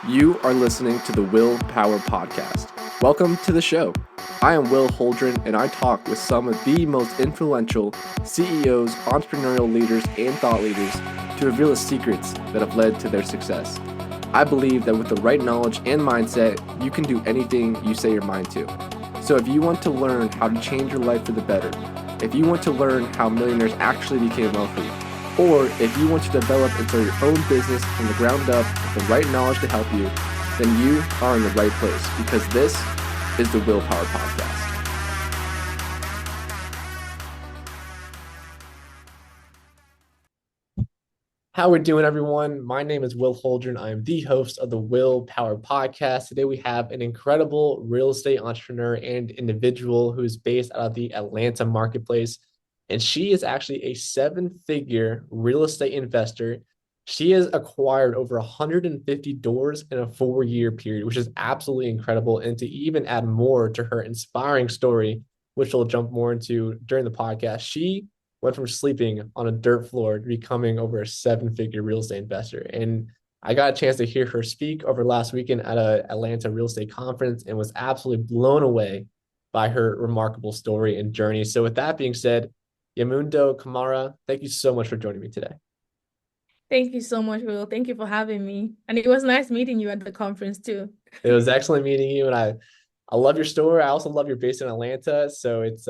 You are listening to the Will Power Podcast. Welcome to the show. I am Will Holdren, and I talk with some of the most influential CEOs, entrepreneurial leaders, and thought leaders to reveal the secrets that have led to their success. I believe that with the right knowledge and mindset, you can do anything you say your mind to. So if you want to learn how to change your life for the better, if you want to learn how millionaires actually became wealthy, or if you want to develop and start your own business from the ground up with the right knowledge to help you, then you are in the right place because this is the Willpower Podcast. How we doing, everyone? My name is Will Holdren. I'm the host of the Willpower Podcast. Today we have an incredible real estate entrepreneur and individual who is based out of the Atlanta marketplace. And she is actually a seven-figure real estate investor. She has acquired over 150 doors in a 4-year period, which is absolutely incredible. And to even add more to her inspiring story, which we'll jump more into during the podcast, she went from sleeping on a dirt floor to becoming over a seven-figure real estate investor. And I got a chance to hear her speak over last weekend at an Atlanta real estate conference and was absolutely blown away by her remarkable story and journey. So with that being said, Yamundow Camara, thank you so much for joining me today. Thank you so much, Will. Thank you for having me. And it was nice meeting you at the conference too. It was excellent meeting you, and I love your story. I also love you're based in Atlanta, so it's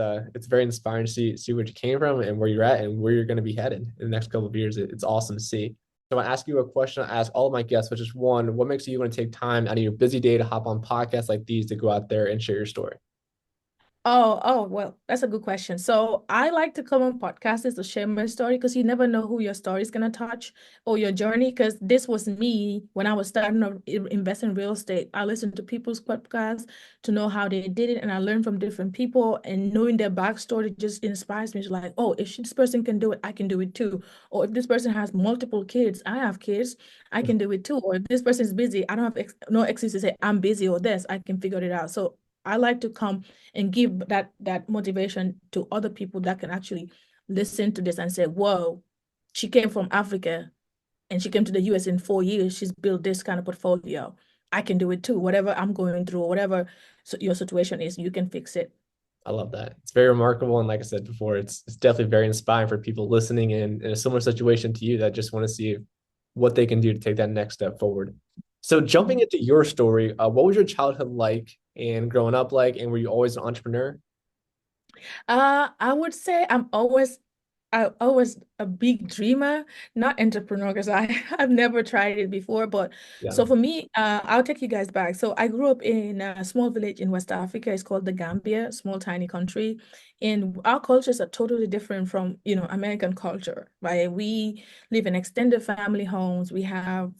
very inspiring to see where you came from and where you're at and where you're going to be headed in the next couple of years. It's awesome to see. So I ask you a question I ask all of my guests, which is one, what makes you want to take time out of your busy day to hop on podcasts like these to go out there and share your story? Well, that's a good question. So I like to come on podcasts to share my story because you never know who your story is going to touch or your journey. Because this was me when I was starting to invest in real estate. I listened to people's podcasts to know how they did it. And I learned from different people, and knowing their backstory just inspires me. It's like, oh, if this person can do it, I can do it too. Or if this person has multiple kids, I have kids, I can do it too. Or if this person is busy, I don't have no excuse to say I'm busy or this, I can figure it out. So I like to come and give that motivation to other people that can actually listen to this and say, whoa, she came from Africa and she came to the US in 4 years. She's built this kind of portfolio. I can do it too. Whatever I'm going through, or whatever your situation is, you can fix it. I love that. It's very remarkable. And like I said before, it's definitely very inspiring for people listening in a similar situation to you that just want to see what they can do to take that next step forward. So jumping into your story, what was your childhood like and growing up like, and were you always an entrepreneur? I would say I always a big dreamer, not entrepreneur, because I've never tried it before. But Yeah. so for me, I'll take you guys back. So I grew up in a small village in West Africa. It's called the Gambia, small tiny country, and our cultures are totally different from American culture. Right? We live in extended family homes. We have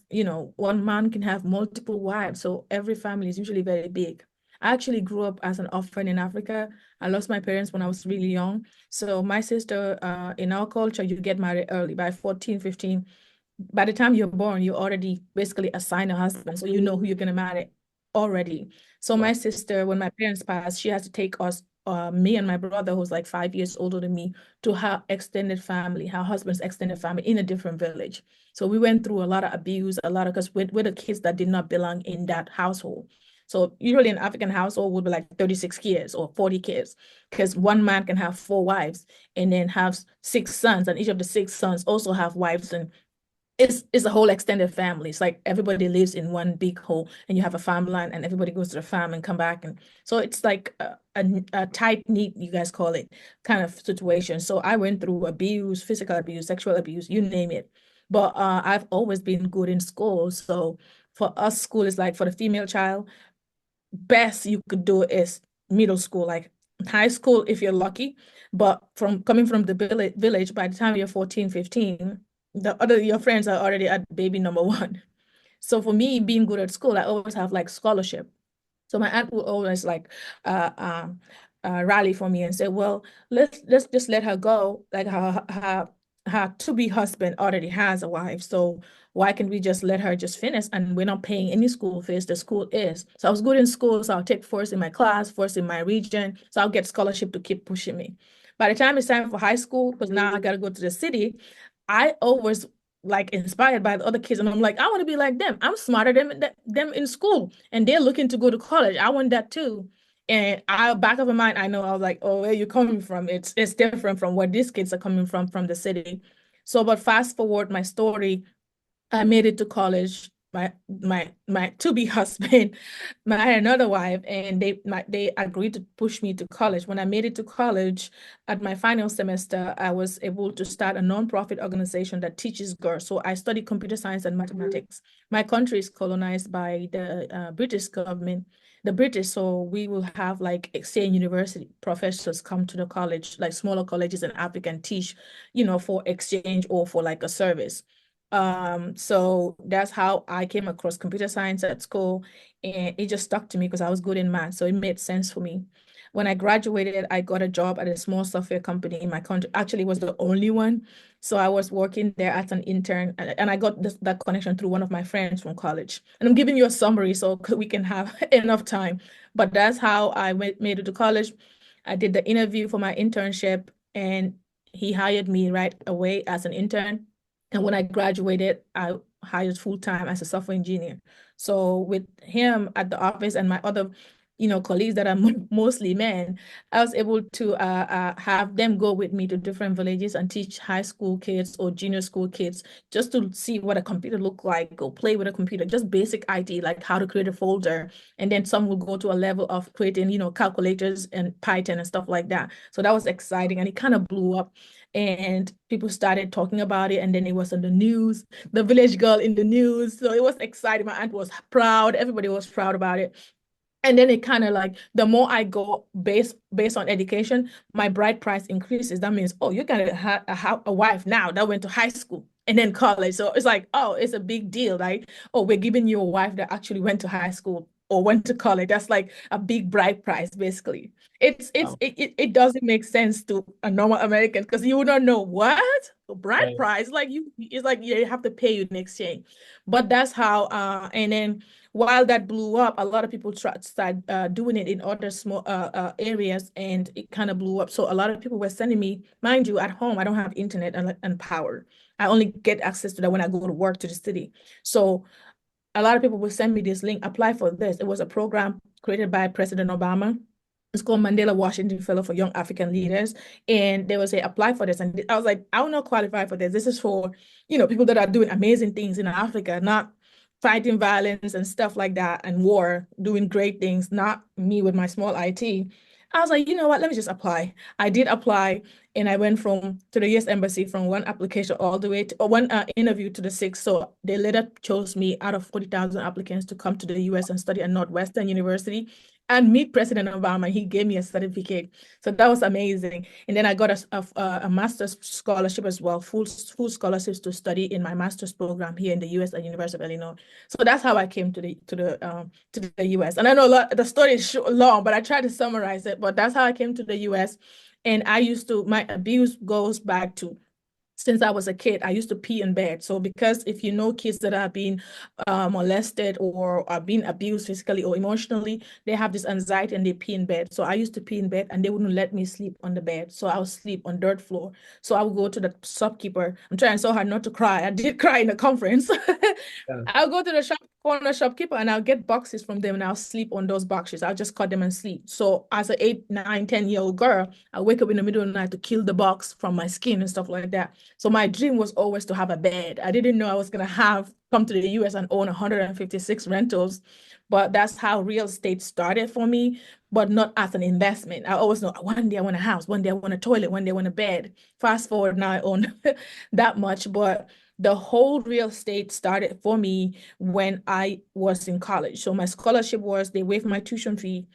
one man can have multiple wives, so every family is usually very big. I actually grew up as an orphan in Africa. I lost my parents when I was really young. So my sister, in our culture, you get married early by 14, 15. By the time you're born, you already basically assign a husband. So you know who you're gonna marry already. So Wow. my sister, when my parents passed, she has to take us, me and my brother, who's like 5 years older than me, to her extended family, her husband's extended family in a different village. So we went through a lot of abuse, because we're the kids that did not belong in that household. So usually an African household would be like 36 kids or 40 kids, because one man can have 4 wives and then have 6 sons, and each of the 6 sons also have wives, and it's a whole extended family. It's like everybody lives in one big hole, and you have a farmland, and everybody goes to the farm and come back, and so it's like a tight knit, you guys call it, kind of situation. So I went through abuse, physical abuse, sexual abuse, you name it. But I've always been good in school. So for us, school is like, for the female child, best you could do is middle school, like high school if you're lucky. But from coming from the village, by the time you're 14, 15, your friends are already at baby number one. So for me, being good at school, I always have like scholarship. So my aunt will always like uh, um, rally for me and say, well, let's just let her go. Like her to-be husband already has a wife. So why can't we just let her just finish, and we're not paying any school fees? The school is. So I was good in school. So I'll take first in my class, first in my region. So I'll get scholarship to keep pushing me. By the time it's time for high school, because now I got to go to the city, I always like inspired by the other kids, and I'm like, I want to be like them. I'm smarter than them in school, and they're looking to go to college. I want that too. And I back of my mind, I know I was like, oh, where you coming from? It's different from where these kids are coming from the city. So, but fast forward my story, I made it to college. My to be husband, I had another wife, and they agreed to push me to college. When I made it to college, at my final semester, I was able to start a nonprofit organization that teaches girls. So I studied computer science and mathematics. My country is colonized by the British government, the British. So we will have like exchange university professors come to the college, like smaller colleges in Africa, and teach, for exchange or for like a service. So that's how I came across computer science at school, and it just stuck to me because I was good in math. So it made sense for me. When I graduated, I got a job at a small software company in my country. Actually, it was the only one. So I was working there as an intern, and I got that connection through one of my friends from college. And I'm giving you a summary so we can have enough time. But that's how I made it to college. I did the interview for my internship, and he hired me right away as an intern. And when I graduated, I hired full time as a software engineer. So with him at the office and my other, colleagues that are mostly men, I was able to have them go with me to different villages and teach high school kids or junior school kids just to see what a computer look like, go play with a computer, just basic IT, like how to create a folder. And then some will go to a level of creating, calculators and Python and stuff like that. So that was exciting, and it kind of blew up, and people started talking about it, and then it was on the news, the village girl in the news. So it was exciting. My aunt was proud, everybody was proud about it. And then it kind of like, the more I go based on education, my bride price increases. That means, oh, you're gonna have a wife now that went to high school and then college. So it's like, oh, it's a big deal. Like, oh, we're giving you a wife that actually went to high school or went to college. That's like a big bride price, basically. Wow. It doesn't make sense to a normal American, because you would not know what a bride Right. price. Like, it's like, yeah, you have to pay you in exchange. But that's how and then while that blew up, a lot of people tried start doing it in other small areas, and it kind of blew up. So a lot of people were sending me, mind you, at home, I don't have internet and power. I only get access to that when I go to work to the city. So a lot of people will send me this link, apply for this. It was a program created by President Obama. It's called Mandela Washington Fellow for Young African Leaders. And they will say, apply for this. And I was like, I will not qualify for this. This is for, people that are doing amazing things in Africa, not fighting violence and stuff like that, and war, doing great things, not me with my small IT. I was like, you know what? Let me just apply. I did apply, and I went from to the U.S. Embassy from one application all the way to or one interview to the sixth. So they later chose me out of 40,000 applicants to come to the U.S. and study at Northwestern University and meet President Obama. He gave me a certificate. So that was amazing. And then I got a master's scholarship as well, full scholarships to study in my master's program here in the U.S. at University of Illinois. So that's how I came to the US. And I know the story is long, but I try to summarize it. But that's how I came to the US. And my abuse goes back to since I was a kid. I used to pee in bed. So because if you know kids that are being molested or are being abused physically or emotionally, they have this anxiety and they pee in bed. So I used to pee in bed, and they wouldn't let me sleep on the bed. So I would sleep on dirt floor. So I would go to the shopkeeper. I'm trying so hard not to cry. I did cry in the conference. Yeah. I'll go to the corner shopkeeper, and I'll get boxes from them, and I'll sleep on those boxes. I'll just cut them and sleep. So as an 8, 9, 10-year-old girl, I wake up in the middle of the night to kill the box from my skin and stuff like that. So my dream was always to have a bed. I didn't know I was gonna come to the US and own 156 rentals, but that's how real estate started for me, but not as an investment. I always know one day I want a house, one day I want a toilet, one day I want a bed. Fast forward, now I own that much, but the whole real estate started for me when I was in college. So my scholarship was, they waived my tuition fee,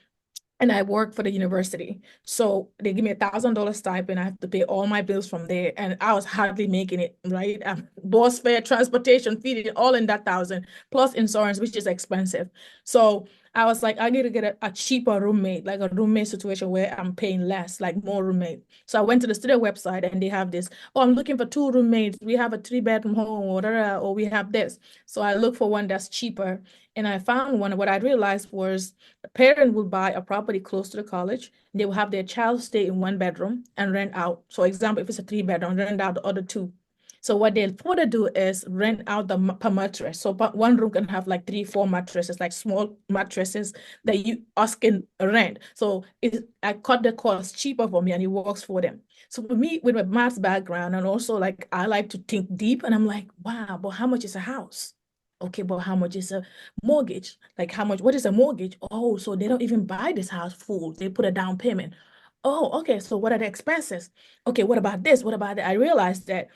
and I work for the university. So they give me $1,000 stipend. I have to pay all my bills from there. And I was hardly making it, right? Bus fare, transportation, feeding, all in that thousand, plus insurance, which is expensive. So I was like, I need to get a cheaper roommate, like a roommate situation where I'm paying less, like more roommate. So I went to the studio website, and they have this, oh, I'm looking for 2 roommates. We have a 3-bedroom home, or we have this. So I look for one that's cheaper. And I found one. What I realized was, a parent will buy a property close to the college. They will have their child stay in one bedroom and rent out. So example, if it's a 3-bedroom, rent out the other 2. So what they want to do is rent out the per mattress. So but one room can have like three, four mattresses, like small mattresses that you us can rent. So I cut the cost cheaper for me and it works for them. So for me, with my maths background and also like I like to think deep and I'm like, wow, but how much is a house? Okay, but how much is a mortgage? Like how much, what is a mortgage? Oh, so they don't even buy this house full. They put a down payment. Oh, okay. So what are the expenses? Okay, what about this? What about that? I realized that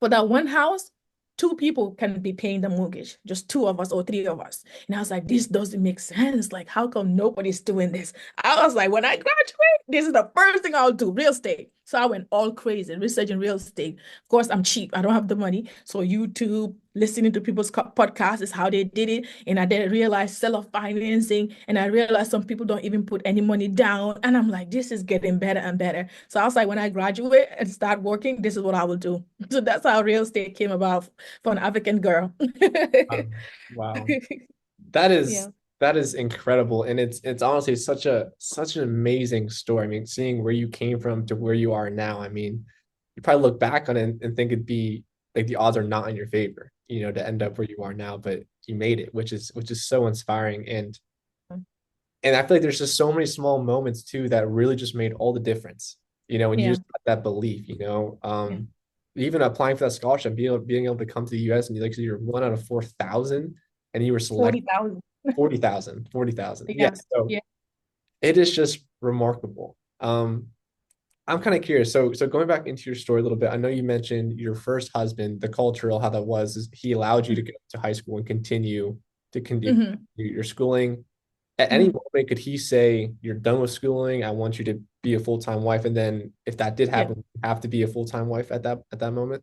for that one house, two people can be paying the mortgage, just two of us or three of us. And I was like, this doesn't make sense. Like, how come nobody's doing this? I was like, when I graduate, this is the first thing I'll do, real estate. So I went all crazy researching real estate. Of course, I'm cheap. I don't have the money. So YouTube, listening to people's podcasts is how they did it. And I didn't realize seller financing. And I realized some people don't even put any money down. And I'm like, this is getting better and better. So I was like, when I graduate and start working, this is what I will do. So that's how real estate came about for an African girl. Wow. That is Yeah. that is incredible. And it's honestly such an amazing story. I mean, seeing where you came from to where you are now, I mean, you probably look back on it and think it'd be like the odds are not in your favor, to end up where you are now, but you made it, which is so inspiring. And I feel like there's just so many small moments too that really just made all the difference, when you Yeah. just had that belief, Yeah. even applying for that scholarship, being able to come to the US and you're one out of 4,000 and you were selected 40,000. 40,000. Yeah. Yeah. So Yeah. it is just remarkable. I'm kind of curious. So going back into your story a little bit, I know you mentioned your first husband, the cultural, how that was, is he allowed you to go to high school and continue Mm-hmm. your schooling. At any Mm-hmm. moment, could he say, "You're done with schooling. I want you to be a full-time wife." And then, if that did Yeah. happen, you have to be a full-time wife at that moment.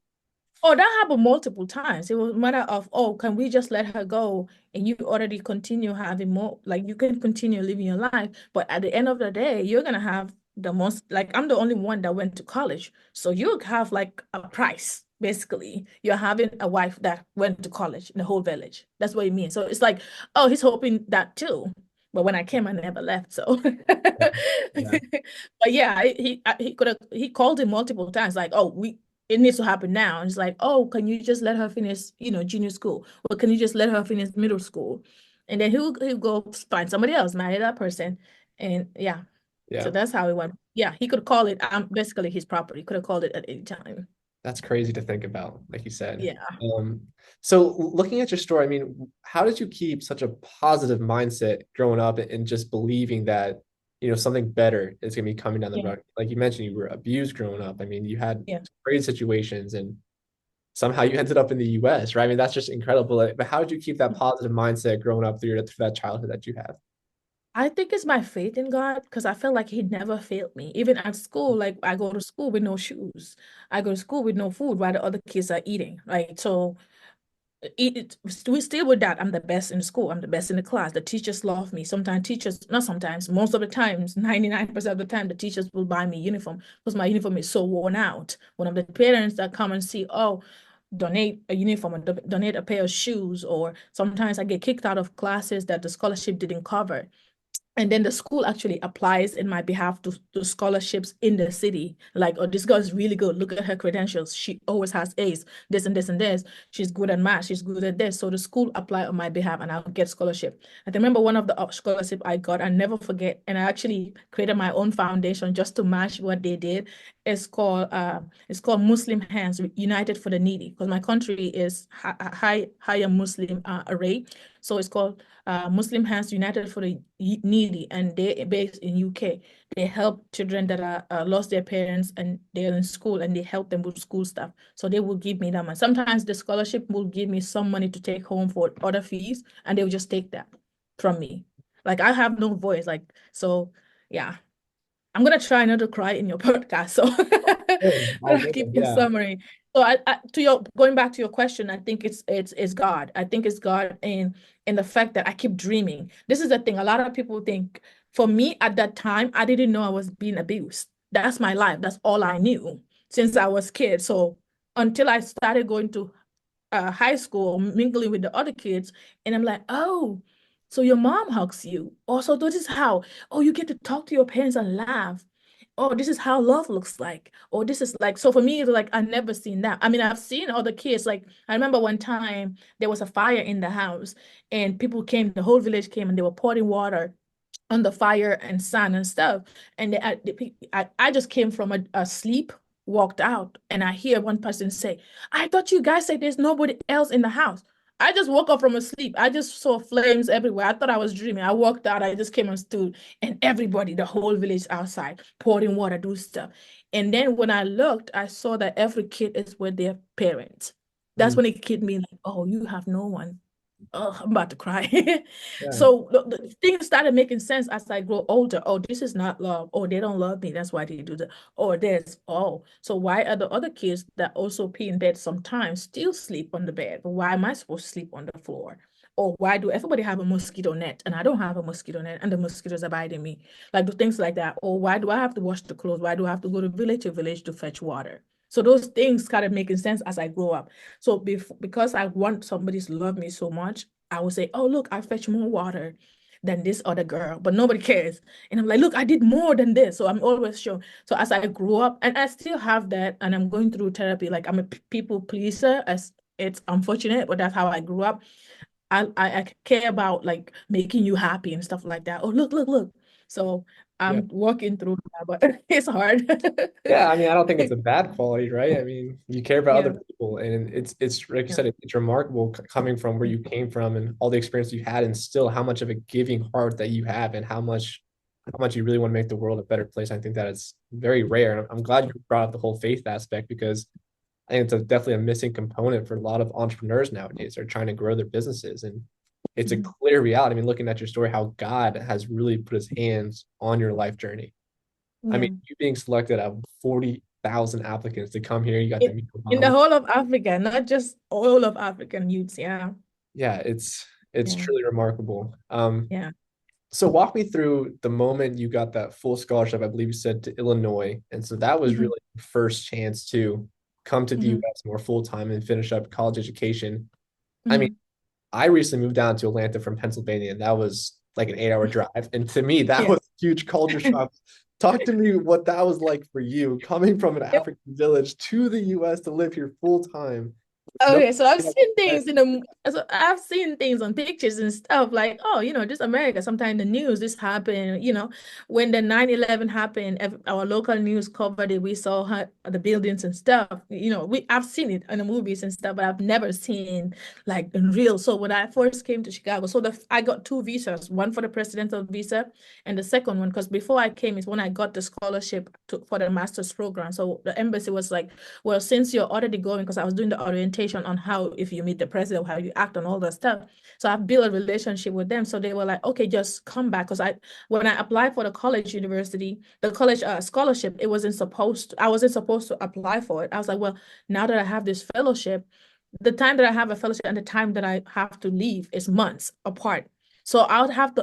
Oh, that happened multiple times. It was a matter of, oh, can we just let her go and you already continue having more, like you can continue living your life. But at the end of the day, you're gonna have the most, like I'm the only one that went to college. So you have like a price, basically. You're having a wife that went to college in the whole village. That's what it means. So it's like, oh, he's hoping that too. But when I came, I never left. So Yeah. Yeah. but yeah, he could have he called him multiple times, like, oh, we it needs to happen now. And it's like, oh, can you just let her finish, junior school? Or can you just let her finish middle school? And then he'll go find somebody else, marry that person. And yeah. So Yeah. that's how it went. Yeah, he could call it basically his property. Could have called it at any time. That's crazy to think about, like you said. Yeah. Um, so looking at your story, I mean, how did you keep such a positive mindset growing up and just believing that, something better is going to be coming down the Yeah. road? Like you mentioned, you were abused growing up. I mean, you had Yeah. crazy situations and somehow you ended up in the US, right? I mean, that's just incredible. Like, but how did you keep that positive mindset growing up through that childhood that you had? I think it's my faith in God because I feel like He never failed me. Even at school, like I go to school with no shoes. I go to school with no food while the other kids are eating, right? So we still with that. I'm the best in school. I'm the best in the class. The teachers love me. Sometimes teachers, not sometimes, most of the times, 99% of the time, the teachers will buy me uniform because my uniform is so worn out. One of the parents that come and see, oh, donate a uniform or donate a pair of shoes, or sometimes I get kicked out of classes that the scholarship didn't cover. And then the school actually applies in my behalf to scholarships in the city. Like, oh, this girl is really good. Look at her credentials. She always has A's, this and this and this. She's good at math. She's good at this. So the school apply on my behalf and I'll get scholarship. I remember one of the scholarship I got, I never forget. And I actually created my own foundation just to match what they did. It's called Muslim Hands United for the Needy, because my country is higher Muslim array. So it's called Muslim Hands United for the Needy, and they're based in UK. They help children that are lost their parents and they're in school, and they help them with school stuff. So they will give me that money. Sometimes the scholarship will give me some money to take home for other fees, and they'll just take that from me. Like I have no voice, like so. Yeah, I'm gonna try not to cry in your podcast. So Good. but All I'll good. give you a Yeah. summary. So to your going back to your question, I think it's God. I think it's God in the fact that I keep dreaming. This is the thing. A lot of people think for me at that time, I didn't know I was being abused. That's my life. That's all I knew since I was kid. So until I started going to high school, mingling with the other kids, and I'm like, oh, so your mom hugs you. Also, this is how, oh, you get to talk to your parents and laugh. oh, this is how love looks like. Or this is like, so for me, it's like, I never seen that. I mean, I've seen other kids. Like, I remember one time there was a fire in the house and people came, the whole village came and they were pouring water on the fire and sun and stuff. And I just came from a sleep, walked out, and I hear one person say, I thought you guys said there's nobody else in the house. I just woke up from a sleep. I just saw flames everywhere. I thought I was dreaming. I walked out. I just came and stood, and everybody, the whole village outside, pouring water, do stuff. And then when I looked, I saw that every kid is with their parents. That's Mm, when it hit me like, oh, you have no one. Oh, I'm about to cry. yeah. So the things started making sense as I grow older. Oh, this is not love. Oh, they don't love me. That's why they do that. Or there's, oh, so why are the other kids that also pee in bed sometimes still sleep on the bed? But why am I supposed to sleep on the floor? Or why do everybody have a mosquito net and I don't have a mosquito net and the mosquitoes are biting me? Like the things like that. Or why do I have to wash the clothes? Why do I have to go to village to fetch water? So those things started making sense as I grow up. So because I want somebody to love me so much, I would say, oh, look, I fetch more water than this other girl, but nobody cares. And I'm like, look, I did more than this. So I'm always sure. So as I grew up, and I still have that, and I'm going through therapy, like I'm a people pleaser, as it's unfortunate, but that's how I grew up. I care about like making you happy and stuff like that. Oh, look, look, look. So Yeah. I'm working through that, but it's hard. Yeah, I mean, I don't think it's a bad quality, right? I mean, you care about Yeah. other people, and it's like you Yeah. said, it's remarkable coming from where you came from and all the experience you had, and still how much of a giving heart that you have, and how much you really want to make the world a better place. I think that is very rare. And I'm glad you brought up the whole faith aspect because I think it's definitely a missing component for a lot of entrepreneurs nowadays. They're trying to grow their businesses, and it's a Mhm. clear reality. I mean, looking at your story, how God has really put His hands on your life journey. I mean, Yeah. you being selected out of 40,000 applicants to come here, you got to In, meet in the Obama. whole of Africa, not just all of African youths. Yeah. Yeah, it's Yeah. truly remarkable. Yeah. So walk me through the moment you got that full scholarship, I believe you said to Illinois. And so that was Mhm. really your first chance to come to the Mhm. US more full time and finish up college education. I mean, Mhm. I recently moved down to Atlanta from Pennsylvania, and that was like an 8 hour drive. And to me, that Yeah. was a huge culture shock. Talk to me what that was like for you coming from an African village to the US to live here full time. No, Okay, so I've seen things in the so I've seen things on pictures and stuff like, oh, this America. Sometimes in the news this happened, when the 9/11 happened, our local news covered it. We saw the buildings and stuff. I've seen it in the movies and stuff, but I've never seen like in real. So when I first came to Chicago, so I got two visas, one for the presidential visa and the second one, because before I came is when I got the scholarship for the master's program. So the embassy was like, well, since you're already going, because I was doing the orientation on how, if you meet the president, how you act and all that stuff. So I've built a relationship with them. So they were like, okay, just come back. Because when I applied for the college scholarship, I wasn't supposed to apply for it. I was like, well, now that I have this fellowship, the time that I have a fellowship and the time that I have to leave is months apart. So I have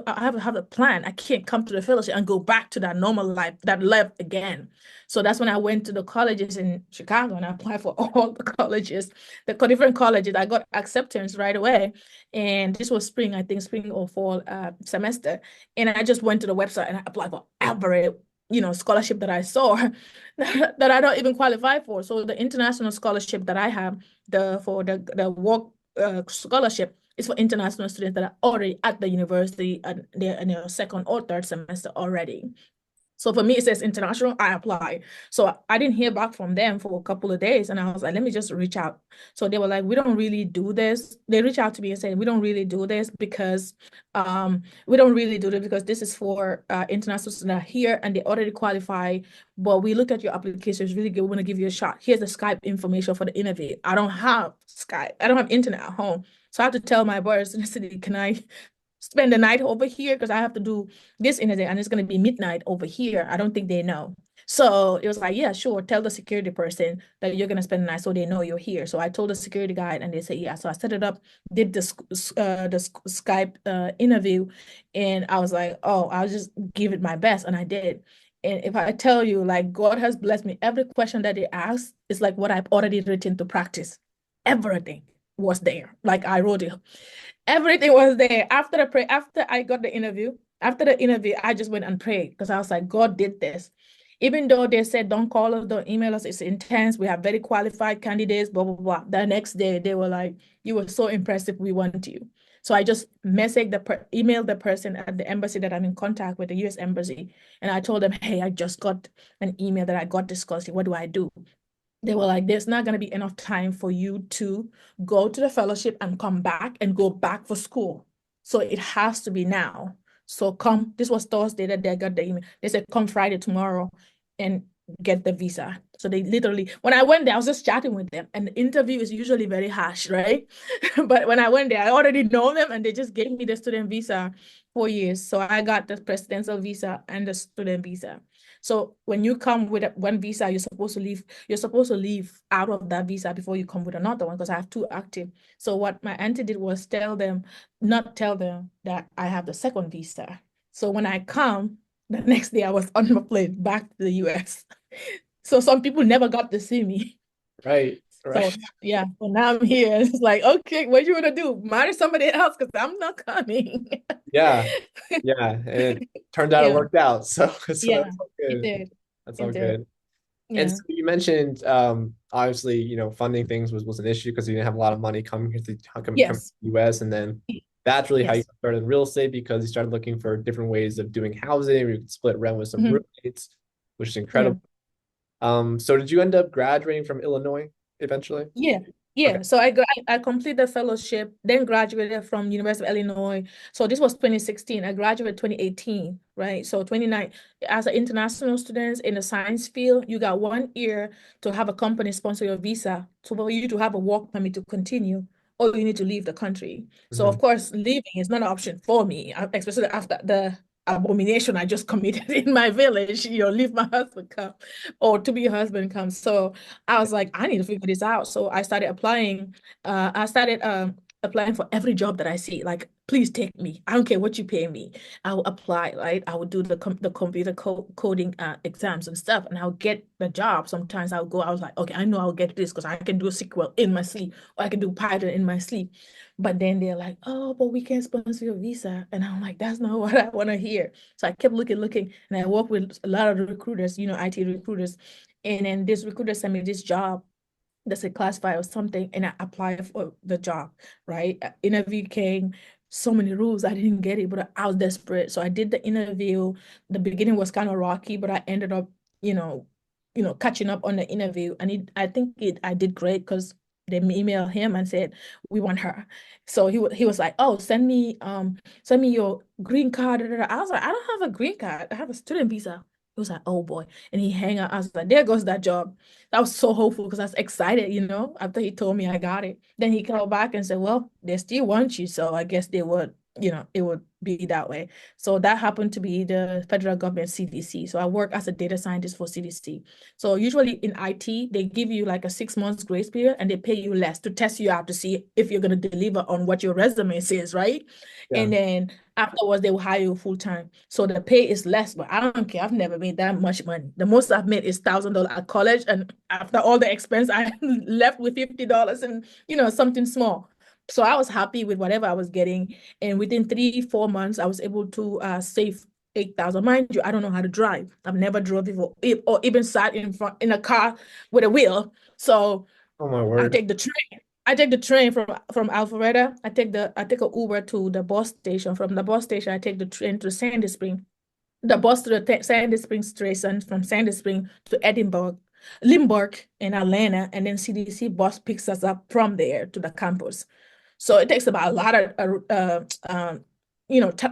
a plan. I can't come to the fellowship and go back to that normal life, that life again. So that's when I went to the colleges in Chicago and I applied for all the colleges, the different colleges. I got acceptance right away. And this was spring, I think spring or fall semester. And I just went to the website and I applied for every, scholarship that I saw that I don't even qualify for. So the international scholarship that I have, the work scholarship is for international students that are already at the university and they're in their second or third semester already. So for me, it says international, I apply. So I didn't hear back from them for a couple of days. And I was like, let me just reach out. So they were like, we don't really do this. They reached out to me and said, we don't really do this because this is for international students that are here and they already qualify. But we look at your application, it's really good. We want to give you a shot. Here's the Skype information for the interview. I don't have Skype. I don't have internet at home. So I have to tell my boys in the city, can I spend the night over here because I have to do this in a day and it's going to be midnight over here. I don't think they know. So it was like, yeah, sure. Tell the security person that you're going to spend the night so they know you're here. So I told the security guy and they said, yeah. So I set it up, did the Skype interview. And I was like, oh, I'll just give it my best. And I did. And if I tell you, like, God has blessed me, every question that they asked is like what I've already written to practice. Everything was there. Like I wrote it. Everything was there. After I got the interview, I just went and prayed because I was like, God did this. Even though they said, don't call us, don't email us, it's intense. We have very qualified candidates, blah, blah, blah. The next day, they were like, you were so impressive. We want you. So I just emailed the person at the embassy that I'm in contact with, the US embassy. And I told them, hey, I just got an email that I got this scholarship. What do I do? They were like, there's not going to be enough time for you to go to the fellowship and come back and go back for school. So it has to be now. So come, this was Thursday that they got the email. They said, come Friday tomorrow and get the visa. So they literally, when I went there, I was just chatting with them. And the interview is usually very harsh, right? But when I went there, I already know them and they just gave me the student visa 4 years. So I got the presidential visa and the student visa. So when you come with one visa, you're supposed to leave out of that visa before you come with another one because I have two active. So what my auntie did was not tell them that I have the second visa. So when I come, the next day I was on my plane back to the US. So some people never got to see me. Right, So right. yeah, so now I'm here. It's like, okay, what you want to do? Marry somebody else because I'm not coming. Yeah, yeah. And it turned out it Yeah, worked out. So yeah, that's all it good. did. That's It all did. good. And Yeah. so you mentioned obviously, funding things was an issue because you didn't have a lot of money coming here to come to Yes. the US. And then that's really how you Yes. started in real estate because you started looking for different ways of doing housing where you could split rent with some Mhm. roommates, which is Yeah. incredible. So did you end up graduating from Illinois eventually? Yeah. Okay. Yeah. So I completed the fellowship, then graduated from University of Illinois. So this was 2016. I graduated 2018, right? So 29, as an international student in the science field, you got 1 year to have a company sponsor your visa to for you to have a work permit to continue, or you need to leave the country. So Mhm. of course, leaving is not an option for me, especially after the abomination I just committed in my village, leave my husband come or to be a husband come. So I was like, I need to figure this out. So I started applying. I started applying for every job that I see. Like, please take me. I don't care what you pay me. I will apply. Right. I would do the computer coding exams and stuff, and I'll get the job. Sometimes I'll go. I was like, okay, I know I'll get this because I can do SQL in my sleep, or I can do Python in my sleep. But then they're like, oh, but we can't sponsor your visa, and I'm like, that's not what I want to hear. So I kept looking, and I work with a lot of recruiters, IT recruiters. And then this recruiter sent me this job that's a classified or something, and I applied for the job, right? Interview came, so many rules, I didn't get it, but I was desperate. So I did the interview. The beginning was kind of rocky, but I ended up, you know, catching up on the interview. And I did great because they emailed him and said, we want her. So he was like, oh, send me your green card. Da, da, da. I was like, I don't have a green card. I have a student visa. He was like, oh boy. And he hang out. I was like, there goes that job. I was so hopeful because I was excited, after he told me I got it. Then he called back and said, well, they still want you. So I guess they would, it would be that way. So that happened to be the federal government CDC. So I work as a data scientist for CDC. So usually in IT, they give you like a 6 months grace period and they pay you less to test you out to see if you're going to deliver on what your resume says, right? Yeah. And then afterwards, they will hire you full time. So the pay is less, but I don't care. I've never made that much money. The most I've made is $1,000 at college. And after all the expense, I left with $50 and, something small. So I was happy with whatever I was getting. And within 3, 4 months, I was able to save 8,000. Mind you, I don't know how to drive. I've never drove before or even sat in a car with a wheel. So Oh my I word. take the train. I take the train from Alpharetta. I take a Uber to the bus station. From the bus station, I take the train to Sandy Spring. The bus to the Sandy Spring station, from Sandy Spring to Edinburgh, Limburg, and Atlanta, and then CDC bus picks us up from there to the campus. So it takes about a lot of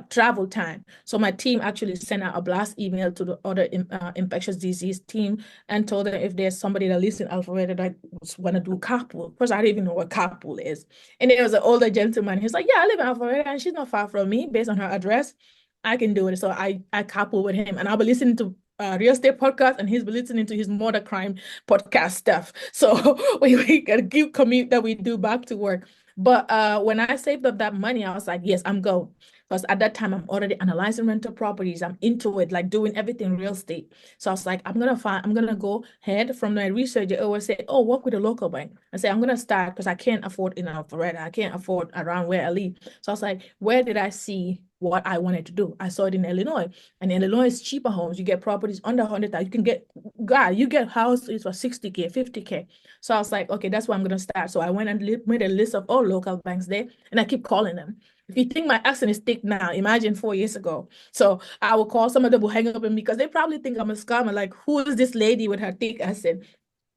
travel time. So my team actually sent out a blast email to the other infectious disease team and told them if there's somebody that lives in Alpharetta that want to do carpool. First, I didn't even know what carpool is. And there was an older gentleman. He's like, yeah, I live in Alpharetta and she's not far from me based on her address. I can do it. So I carpool with him and I'll be listening to real estate podcast and he's been listening to his murder crime podcast stuff. So we got a cute commute that we do back to work. But when I saved up that money, I was like, yes, I'm go. Because at that time, I'm already analyzing rental properties. I'm into it, like doing everything real estate. So I was like, I'm gonna go ahead from my research. They always say, oh, work with a local bank. I say, I'm gonna start because I can't afford enough rent. I can't afford around where I live. So I was like, where did I see what I wanted to do? I saw it in Illinois. And Illinois is cheaper homes. You get properties under 100,000. You can get, God, you get houses for 60K, 50K. So I was like, okay, that's where I'm gonna start. So I went and made a list of all local banks there, and I keep calling them. If you think my accent is thick now, imagine 4 years ago. So I will call, some of them will hang up on me because they probably think I'm a scammer. Like, who is this lady with her thick accent?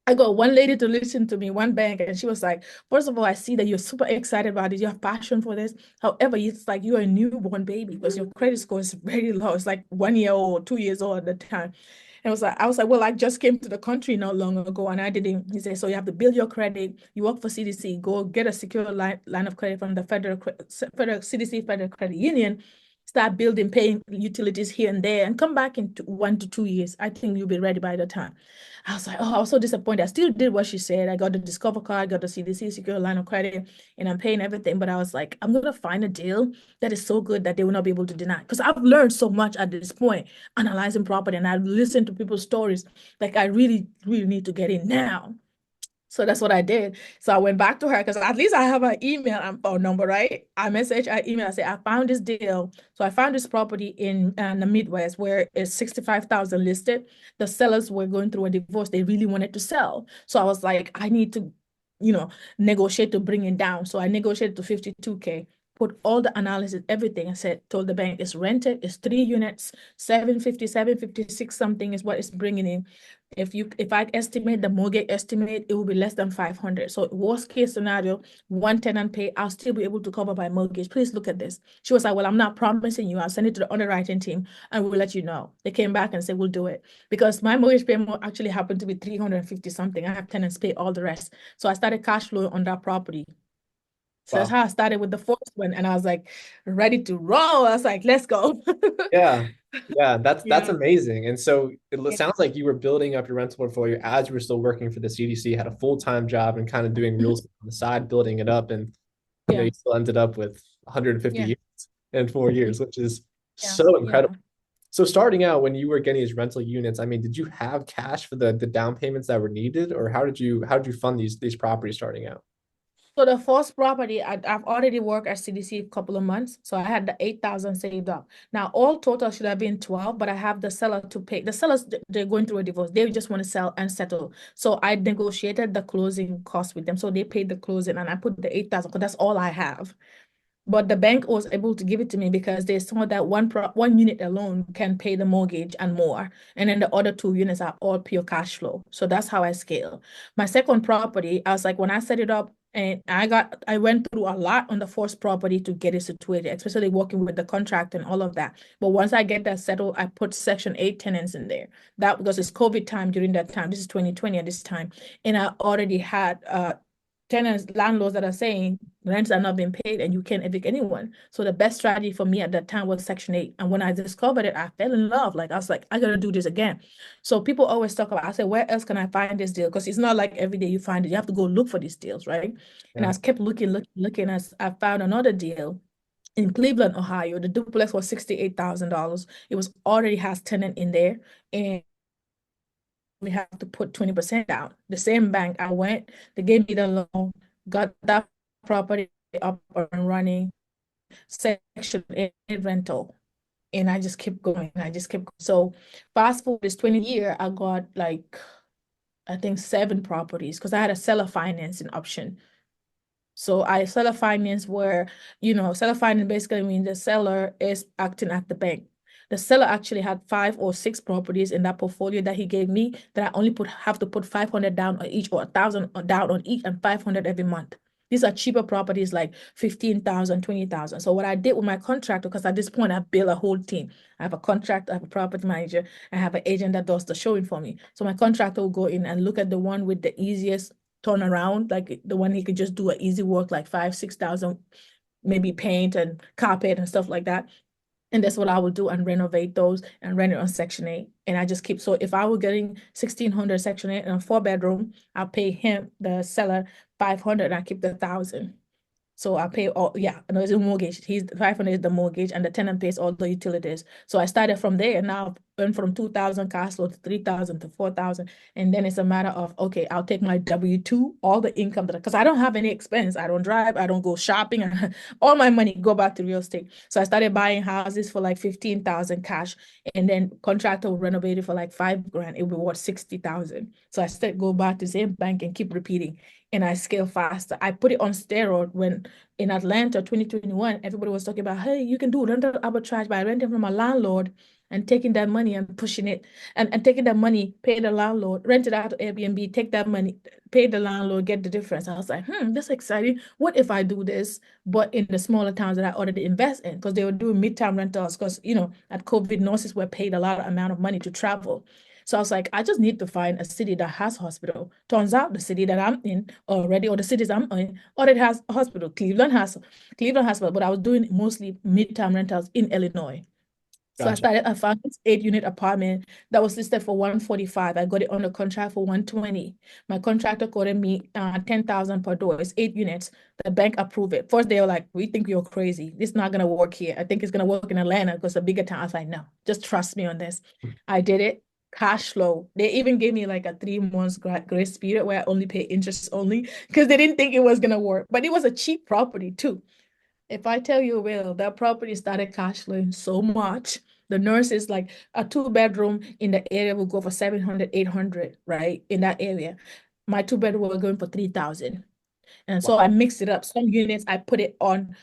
I got one lady to listen to me, one bank, and she was like, first of all, I see that you're super excited about it. You have passion for this. However, it's like you're a newborn baby because your credit score is very low. It's like 1 year old, 2 years old at the time. And I was like, well, I just came to the country not long ago and I didn't. He said, so you have to build your credit. You work for CDC, go get a secure line of credit from the federal CDC, Federal Credit Union, start building, paying utilities here and there, and come back in 1 to 2 years. I think you'll be ready by the time. I was like, oh, I was so disappointed. I still did what she said. I got the Discover card, got the CDC secure line of credit, and I'm paying everything. But I was like, I'm gonna find a deal that is so good that they will not be able to deny. Because I've learned so much at this point, analyzing property, and I've listened to people's stories. Like I really, really need to get in now. So that's what I did. So I went back to her because at least I have her email and phone number, right? I message, I email, I say, I found this deal. So I found this property in the Midwest where it's 65,000 listed. The sellers were going through a divorce. They really wanted to sell. So I was like, I need to, negotiate to bring it down. So I negotiated to 52K, put all the analysis, everything. I said, told the bank it's rented, it's 3 units, 750, 756 something is what it's bringing in. If I estimate the mortgage estimate, it will be less than 500. So worst case scenario, one tenant pay, I'll still be able to cover my mortgage. Please look at this. She was like, well, I'm not promising you. I'll send it to the underwriting team and we'll let you know. They came back and said, we'll do it. Because my mortgage payment actually happened to be 350 something. I have tenants pay all the rest. So I started cash flow on that property. So that's Wow. how I started with the first one. And I was like, ready to roll. I was like, let's go. Yeah. Yeah, that's Yeah. amazing. And so it Yeah. sounds like you were building up your rental portfolio as you were still working for the CDC, had a full-time job and kind of doing real estate on the side, building it up. And Yeah. you still ended up with 150 Yeah. units in 4 years, which is Yeah. so Yeah. incredible. So starting out when you were getting these rental units, I mean, did you have cash for the down payments that were needed, or how did you fund these properties starting out? So the first property, I've already worked at CDC a couple of months. So I had the 8,000 saved up. Now all total should have been 12, but I have the seller to pay. The sellers, they're going through a divorce. They just want to sell and settle. So I negotiated the closing cost with them. So they paid the closing and I put the 8,000 because that's all I have. But the bank was able to give it to me because they saw that one unit alone can pay the mortgage and more. And then the other 2 units are all pure cash flow. So that's how I scale. My second property, I was like, when I set it up, and I went through a lot on the first property to get it situated, especially working with the contract and all of that. But once I get that settled, I put Section 8 tenants in there. That because it's COVID time during that time. This is 2020 at this time. And I already had tenants, landlords that are saying rents are not being paid and you can't evict anyone. So the best strategy for me at that time was Section 8. And when I discovered it, I fell in love. Like I was like, I gotta do this again. So people always talk about, I said, where else can I find this deal? Because it's not like every day you find it. You have to go look for these deals, right? And I Yeah. was kept looking as I found another deal in Cleveland, Ohio. The duplex was $68,000. It was already has tenant in there. And we have to put 20% down. The same bank I went, they gave me the loan, got that property up and running, Section 8 rental. And I just kept going. I just kept going. So fast forward this 20 year, I got like I think 7 properties because I had a seller financing option. So I seller finance where, seller finance basically means the seller is acting at the bank. The seller actually had 5 or 6 properties in that portfolio that he gave me that I only have to put 500 down on each or 1,000 down on each and 500 every month. These are cheaper properties like 15,000, 20,000. So what I did with my contractor, because at this point I've built a whole team. I have a contractor, I have a property manager, I have an agent that does the showing for me. So my contractor will go in and look at the one with the easiest turn around, like the one he could just do an easy work, like 5, 6,000, maybe paint and carpet and stuff like that. And that's what I will do and renovate those and rent it on Section 8. And I just keep, so if I were getting 1,600 Section 8 and a 4 bedroom, I'll pay him, the seller, 500 and I keep the 1,000. So I pay all, yeah, no, it's a mortgage. He's 500 is the mortgage, and the tenant pays all the utilities. So I started from there, and now went from 2,000 cash flow to 3,000 to 4,000. And then it's a matter of, okay, I'll take my W-2, all the income that, because I don't have any expense. I don't drive, I don't go shopping. All my money go back to real estate. So I started buying houses for like 15,000 cash, and then contractor will renovate it for like 5 grand. It will be worth 60,000. So I still go back to the same bank and keep repeating, and I scale faster. I put it on steroid when in Atlanta 2021, everybody was talking about, hey, you can do rental arbitrage by renting from a landlord and taking that money and pushing it, and taking that money, pay the landlord, rent it out to Airbnb, take that money, pay the landlord, get the difference. I was like, that's exciting. What if I do this, but in the smaller towns that I already invest in? Because they were doing midtown rentals, because, at COVID, nurses were paid a lot of amount of money to travel. So I was like, I just need to find a city that has hospital. Turns out the city that I'm in already, or the cities I'm in, already has a hospital. Cleveland has, but I was doing mostly midtown rentals in Illinois. So Gotcha. I found this 8 unit apartment that was listed for 145. I got it under contract for 120. My contractor quoted me 10,000 per door. It's 8 units. The bank approved it. First, they were like, we think you're crazy. This is not gonna work here. I think it's gonna work in Atlanta because it's a bigger town. I was like, no, just trust me on this. I did it. Cash flow. They even gave me like a 3 months grace period where I only pay interest only because they didn't think it was gonna work. But it was a cheap property too. If I tell you, Will, that property started cash flowing so much. The nurses, like a 2 bedroom in the area will go for 700, 800, right? In that area. My 2 bedroom were going for 3,000. And so I Wow. mixed it up. Some units I put it on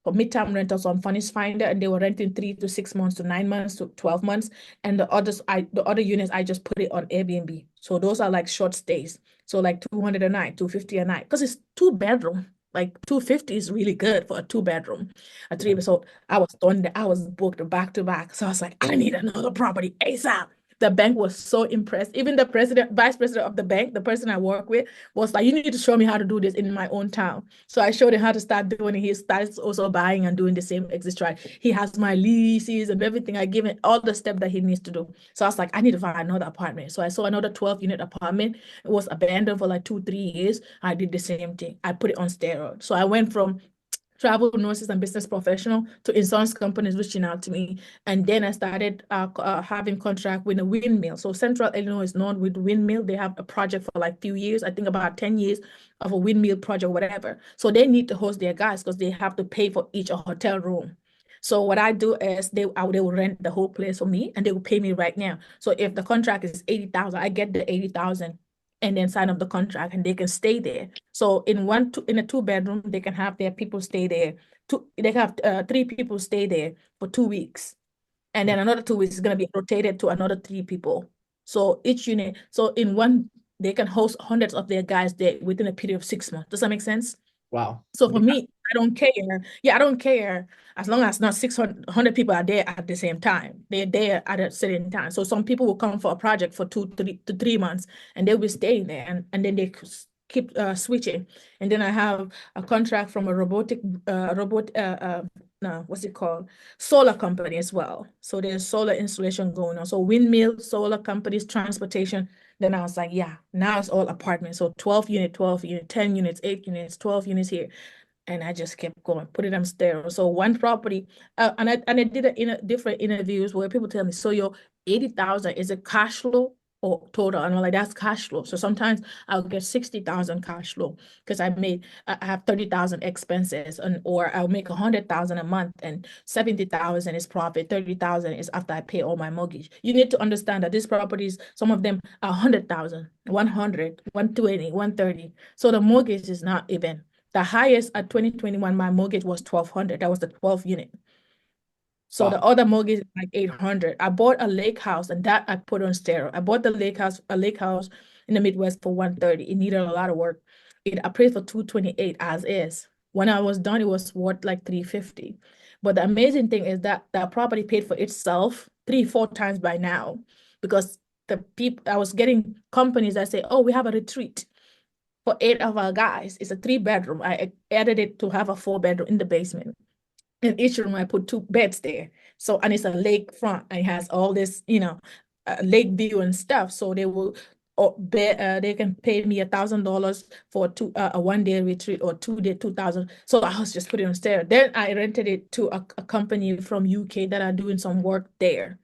for midterm rentals on Furnish Finder, and they were renting 3 to 6 months to 9 months to 12 months. And the other units I just put it on Airbnb. So those are like short stays. So like 200 a night, 250 a night. Because it's 2 bedroom. Like 250 is really good for a 2 bedroom. A three. So I was done. I was booked back to back. So I was like, I need another property ASAP. The bank was so impressed. Even the vice president of the bank, the person I work with, was like, you need to show me how to do this in my own town. So I showed him how to start doing it. He starts also buying and doing the same exit strategy. He has my leases and everything. I give him all the steps that he needs to do. So I was like, I need to find another apartment. So I saw another 12-unit apartment. It was abandoned for like 2, 3 years. I did the same thing. I put it on steroids. So I went from travel nurses and business professional to insurance companies reaching out to me. And then I started having contract with a windmill. So Central Illinois is known with windmill. They have a project for like few years, I think about 10 years of a windmill project, whatever. So they need to host their guys because they have to pay for each a hotel room. So what I do is they will rent the whole place for me and they will pay me right now. So if the contract is 80,000, I get the 80,000 and then sign up the contract and they can stay there. So in a 2 bedroom, they can have their people stay there. They can have 3 people stay there for 2 weeks. And then another 2 weeks is gonna be rotated to another 3 people. So each unit, so in one, they can host hundreds of their guys there within a period of 6 months. Does that make sense? Wow. So for Yeah. me, I don't care. Yeah, I don't care as long as not 600 people are there at the same time. They're there at a certain time. So some people will come for a project for 2 to 3 months and they'll be staying there and then they keep switching. And then I have a contract from a no, what's it called? Solar company as well. So there's solar installation going on. So windmill, solar companies, transportation. Then I was like, yeah, now it's all apartments. So 12 unit, 12 unit, 10 units, 8 units, 12 units here. And I just kept going, put it on stereo. So one property, and I did it in different interviews where people tell me, so your 80,000 is it cash flow or total? And I'm like, that's cash flow. So sometimes I'll get 60,000 cash flow because I have 30,000 expenses, or I'll make 100,000 a month and 70,000 is profit, 30,000 is after I pay all my mortgage. You need to understand that these properties, some of them are 100,000, 100, 120, 130. So the mortgage is not even. The highest at 2021, my mortgage was 1,200. That was the 12 unit. So the Wow. other mortgage is like 800. I bought a lake house and that I put on stereo. I bought a lake house in the Midwest for 130. It needed a lot of work. It appraised for 228 as is. When I was done, it was worth like 350. But the amazing thing is that that property paid for itself 3, 4 times by now because the people I was getting companies that say, oh, we have a retreat for 8 of our guys. It's a 3 bedroom. I added it to have a 4 bedroom in the basement. In each room, I put 2 beds there. So, and it's a lake front and it has all this, lake view and stuff. So they will or they can pay me $1,000 for a 1 day retreat or 2 day 2,000. So I was just putting on there. Then I rented it to a company from UK that are doing some work there,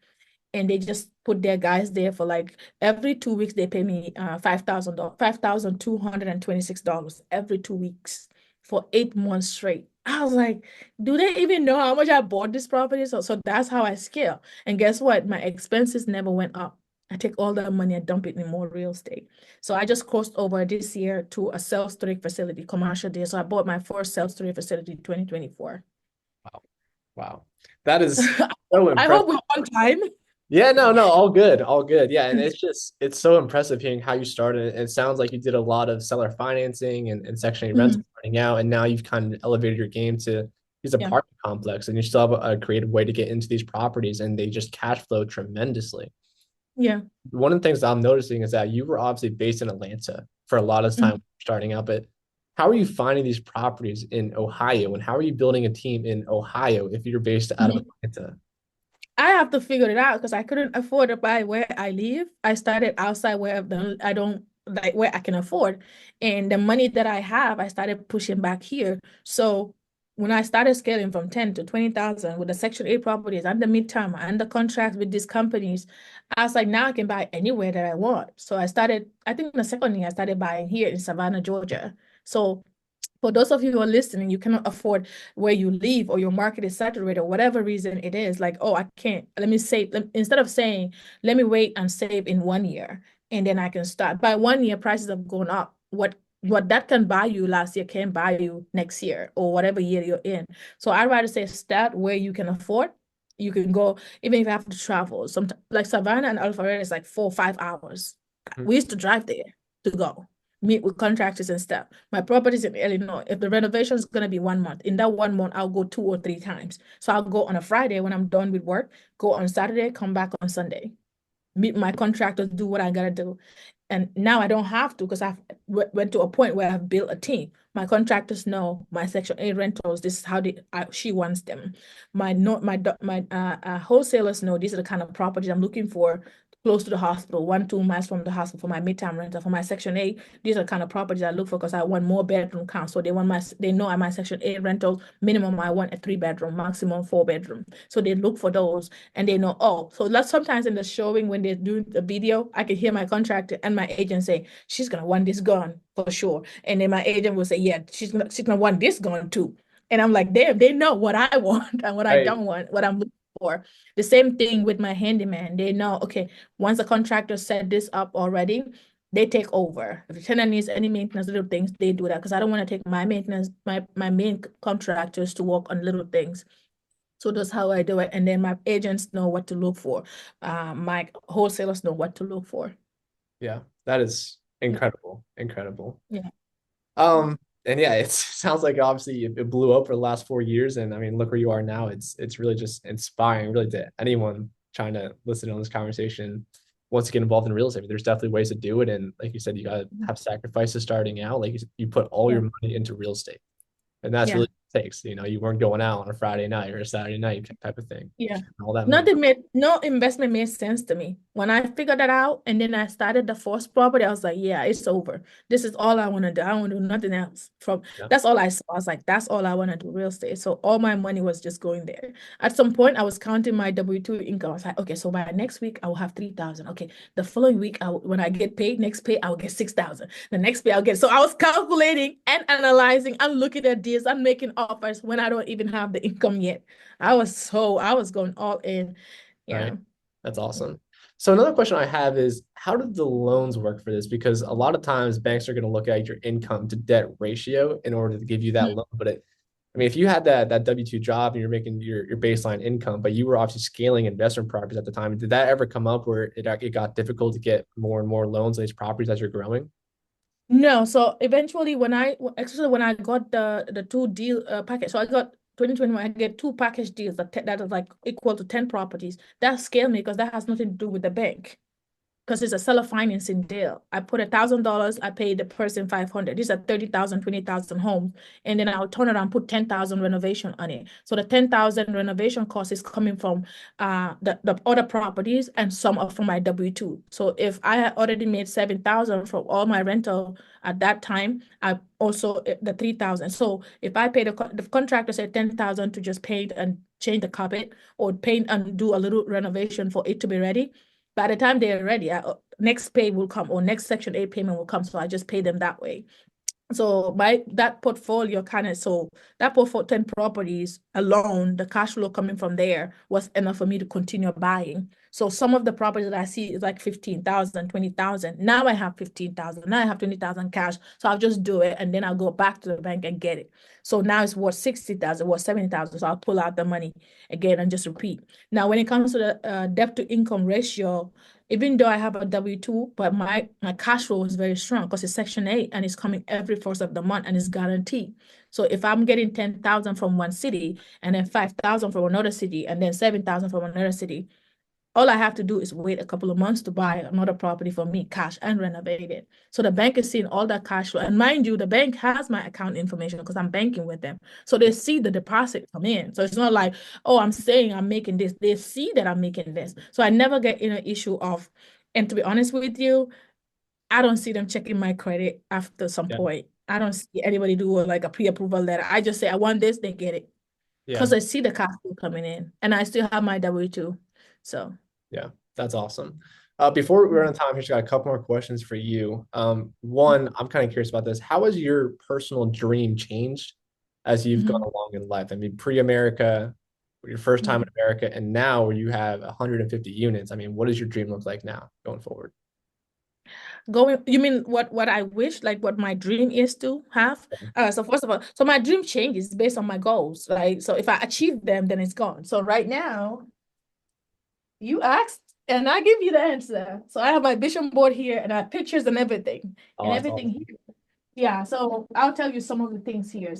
and they just put their guys there for like every 2 weeks. They pay me $5,000, $5,226 every 2 weeks for 8 months straight. I was like, do they even know how much I bought this property? So that's how I scale. And guess what? My expenses never went up. I take all that money and dump it in more real estate. So I just crossed over this year to a self-storage facility, commercial deal. So I bought my first self-storage facility in 2024. Wow. Wow. That is so I impressive. hope we're on time. Yeah, no, no, all good, all good. Yeah, and it's so impressive hearing how you started. It sounds like you did a lot of seller financing and Section 8 rental Mhm. starting out, and now you've kind of elevated your game to these Yeah. apartment complex, and you still have a creative way to get into these properties, and they just cash flow tremendously. Yeah. One of the things that I'm noticing is that you were obviously based in Atlanta for a lot of time Mhm. starting out, but how are you finding these properties in Ohio, and how are you building a team in Ohio if you're based out of Mhm. Atlanta? I have to figure it out because I couldn't afford to buy where I live. I started outside where I don't like where I can afford. And the money that I have, I started pushing back here. So when I started scaling from 10 to 20,000 with the Section 8 properties and the midterm and the contracts with these companies, I was like, now I can buy anywhere that I want. So I think the second year I started buying here in Savannah, Georgia. So for those of you who are listening, you cannot afford where you live or your market is saturated or whatever reason it is, like, oh, I can't, let me save. Instead of saying, let me wait and save in 1 year and then I can start. By 1 year, prices have gone up. What that can buy you last year can buy you next year or whatever year you're in. So I'd rather say start where you can afford. You can go, even if you have to travel. Sometimes like Savannah and Alpharetta is like 4 or 5 hours. We used to drive there to go meet with contractors and stuff. My property's in Illinois. If the renovation is going to be 1 month, in that 1 month, I'll go 2 or 3 times. So I'll go on a Friday when I'm done with work, go on Saturday, come back on Sunday, meet my contractors, do what I gotta do. And now I don't have to because I've went to a point where I've built a team. My contractors know my Section 8 rentals. This is how she wants them. My no, my wholesalers know these are the kind of properties I'm looking for close to the hospital, 1, 2 miles from the hospital for my midtown rental. For my Section 8, these are the kind of properties I look for because I want more bedroom count. So they know at my Section 8 rental, minimum I want a 3 bedroom, maximum 4 bedroom. So they look for those and they know, oh, so that's sometimes in the showing when they're doing the video, I can hear my contractor and my agent say, she's gonna want this gun for sure. And then my agent will say, yeah, she's gonna want this gun too. And I'm like, damn, they know what I want and what I Right. don't want, what I'm looking for. The same thing with my handyman. They know, okay, once the contractor set this up already, they take over. If the tenant needs any maintenance, little things, they do that because I don't want to take my maintenance, my main contractors to work on little things. So that's how I do it. And then my agents know what to look for. My wholesalers know what to look for. Yeah, that is Yeah. incredible, incredible. Yeah. Um, and yeah, it sounds like obviously it blew up for the last 4 years, and I mean, look where you are now. It's really just inspiring, really, to anyone trying to listen on this conversation wants to get involved in real estate. There's definitely ways to do it, and like you said, you gotta have sacrifices starting out. Like you put all Yeah. your money into real estate, and that's Yeah. really what it takes. You know, you weren't going out on a Friday night or a Saturday night type of thing. Yeah. All that money. Nothing made no investment made sense to me. When I figured that out and then I started the first property, I was like, yeah, it's over. This is all I want to do. I want to do nothing else. Yeah. That's all I saw. I was like, that's all I want to do, real estate. So all my money was just going there. At some point, I was counting my W-2 income. I was like, okay, so by next week, I will have 3,000. Okay. The following week, when I get paid, next pay, I'll get 6,000. The next pay I'll get. So I was calculating and analyzing and looking at deals and making offers when I don't even have the income yet. I was going all in. Right. Yeah. That's awesome. So another question I have is how did the loans work for this? Because a lot of times banks are going to look at your income to debt ratio in order to give you that Mhm. loan. But I mean, if you had that W-2 job and you're making your baseline income, but you were obviously scaling investment properties at the time, did that ever come up where it got difficult to get more and more loans on these properties as you're growing? No, so eventually especially when I got the two deal package, so I got 2021, I get two package deals that is like equal to 10 properties. That scared me because that has nothing to do with the bank. because it's a seller financing deal. I put $1,000, I pay the person 500. These are 30,000, 20,000 homes. And then I'll turn around, put 10,000 renovation on it. So the 10,000 renovation cost is coming from the other properties, and some are from my W-2. So if I had already made 7,000 from all my rental at that time, I also the 3,000. So if I pay the contractor said 10,000 to just paint and change the carpet, or paint and do a little renovation for it to be ready, by the time they're ready, next pay will come, or next Section 8 payment will come. So I just pay them that way. So that portfolio that portfolio 10 properties alone, the cash flow coming from there was enough for me to continue buying. So some of the properties that I see is like 15,000, 20,000. Now I have 15,000. Now I have 20,000 cash. So I'll just do it, and then I'll go back to the bank and get it. So now it's worth 60,000, worth 70,000. So I'll pull out the money again and just repeat. Now, when it comes to the debt to income ratio, even though I have a W-2, but my cash flow is very strong because it's Section 8 and it's coming every first of the month and it's guaranteed. So if I'm getting 10,000 from one city, and then 5,000 from another city, and then 7,000 from another city, all I have to do is wait a couple of months to buy another property for me, cash, and renovate it. So the bank is seeing all that cash flow. And mind you, the bank has my account information because I'm banking with them. So they see the deposit come in. So it's not like, oh, I'm saying I'm making this. They see that I'm making this. So I never get in an issue of, and to be honest with you, I don't see them checking my credit after some Yeah. point. I don't see anybody do like a pre-approval letter. I just say, I want this, they get it. Yeah. Because I see the cash flow coming in, and I still have my W-2. So. Yeah, that's awesome. Before we run out of time, I just got a couple more questions for you. One, I'm kind of curious about this. How has your personal dream changed as you've gone Mhm. along in life? I mean, pre-America, your first time in America, and now where you have 150 units. I mean, what does your dream look like now going forward? You mean what I wish, like what my dream is to have? So first of all, so my dream changes based on my goals, right? So if I achieve them, then it's gone. So right now, you asked, and I give you the answer. So I have my vision board here, and I have pictures and everything, Oh, and that's everything awesome. here. Yeah, so I'll tell you some of the things here.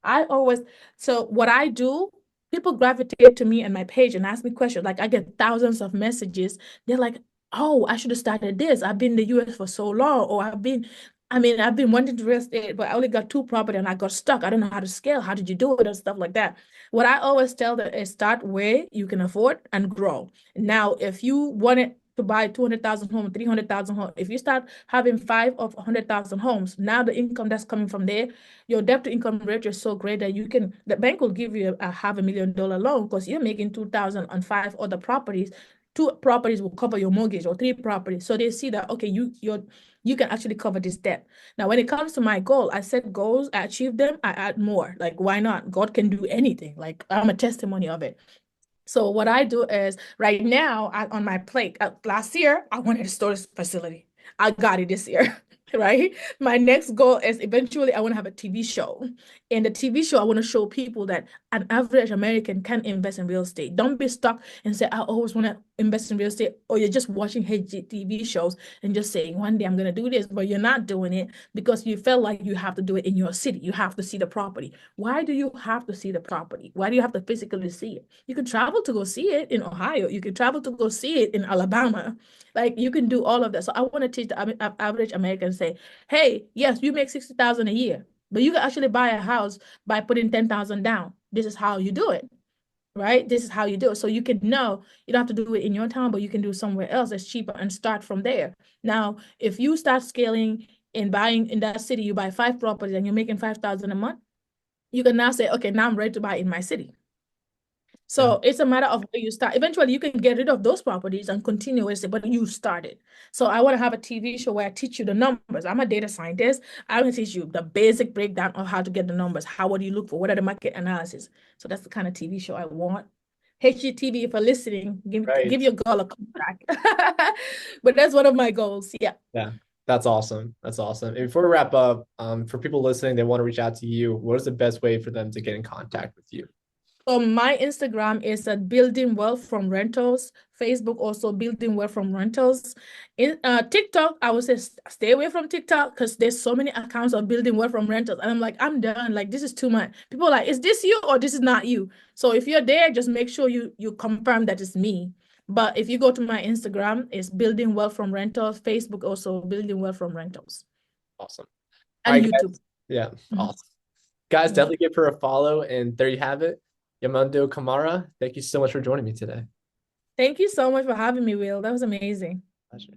I always, so what I do, people gravitate to me and my page and ask me questions. Like, I get thousands of messages. They're like, oh, I should have started this. I've been in the US for so long, or I've been wanting to real estate, but I only got two property and I got stuck. I don't know how to scale. How did you do it? And stuff like that. What I always tell them is start where you can afford and grow. Now, if you wanted to buy 200,000 home, 300,000 home, if you start having 5 of 100,000 homes, now the income that's coming from there, your debt to income ratio is so great that the bank will give you a $500,000 loan because you're making 2,000 on 5 other properties. Two properties will cover your mortgage, or three properties. So they see that, okay, you can actually cover this debt. Now, when it comes to my goal, I set goals, I achieve them, I add more. Like, why not? God can do anything. Like, I'm a testimony of it. So what I do is right now on my plate, last year, I wanted a storage facility. I got it this year, right? My next goal is eventually I want to have a TV show. In the TV show, I want to show people that an average American can invest in real estate. Don't be stuck and say, I always want to invest in real estate, or you're just watching HGTV shows and just saying, one day I'm going to do this, but you're not doing it because you felt like you have to do it in your city. You have to see the property. Why do you have to see the property? Why do you have to physically see it? You can travel to go see it in Ohio. You can travel to go see it in Alabama. Like, you can do all of that. So I want to teach the average American, say, hey, yes, you make 60,000 a year, but you can actually buy a house by putting 10,000 down. This is how you do it, right? This is how you do it. So you can know you don't have to do it in your town, but you can do somewhere else that's cheaper and start from there. Now, if you start scaling and buying in that city, you buy 5 properties and you're making 5,000 a month, you can now say, okay, now I'm ready to buy in my city. Yeah. So it's a matter of where you start. Eventually, you can get rid of those properties and continue with it, but you started. So I want to have a TV show where I teach you the numbers. I'm a data scientist. I want to teach you the basic breakdown of how to get the numbers. How would you look for? What are the market analysis? So that's the kind of TV show I want. HGTV, if you're listening, Right. give your girl a contract. But that's one of my goals. Yeah. Yeah. That's awesome. That's awesome. And before we wrap up, for people listening, they want to reach out to you. What is the best way for them to get in contact with you? So my Instagram is at building wealth from rentals. Facebook also building wealth from rentals. In TikTok, I would say stay away from TikTok because there's so many accounts of building wealth from rentals, and I'm like, I'm done. Like, this is too much. People are like, is this you or this is not you? So if you're there, just make sure you confirm that it's me. But if you go to my Instagram, it's Building Wealth from Rentals. Facebook also Building Wealth from Rentals. Awesome. All And right, YouTube. guys. Yeah, Mhm. awesome. Guys, Yeah. definitely give her a follow. And there you have it. Yamundow Camara, thank you so much for joining me today. Thank you so much for having me, Will. That was amazing. Pleasure.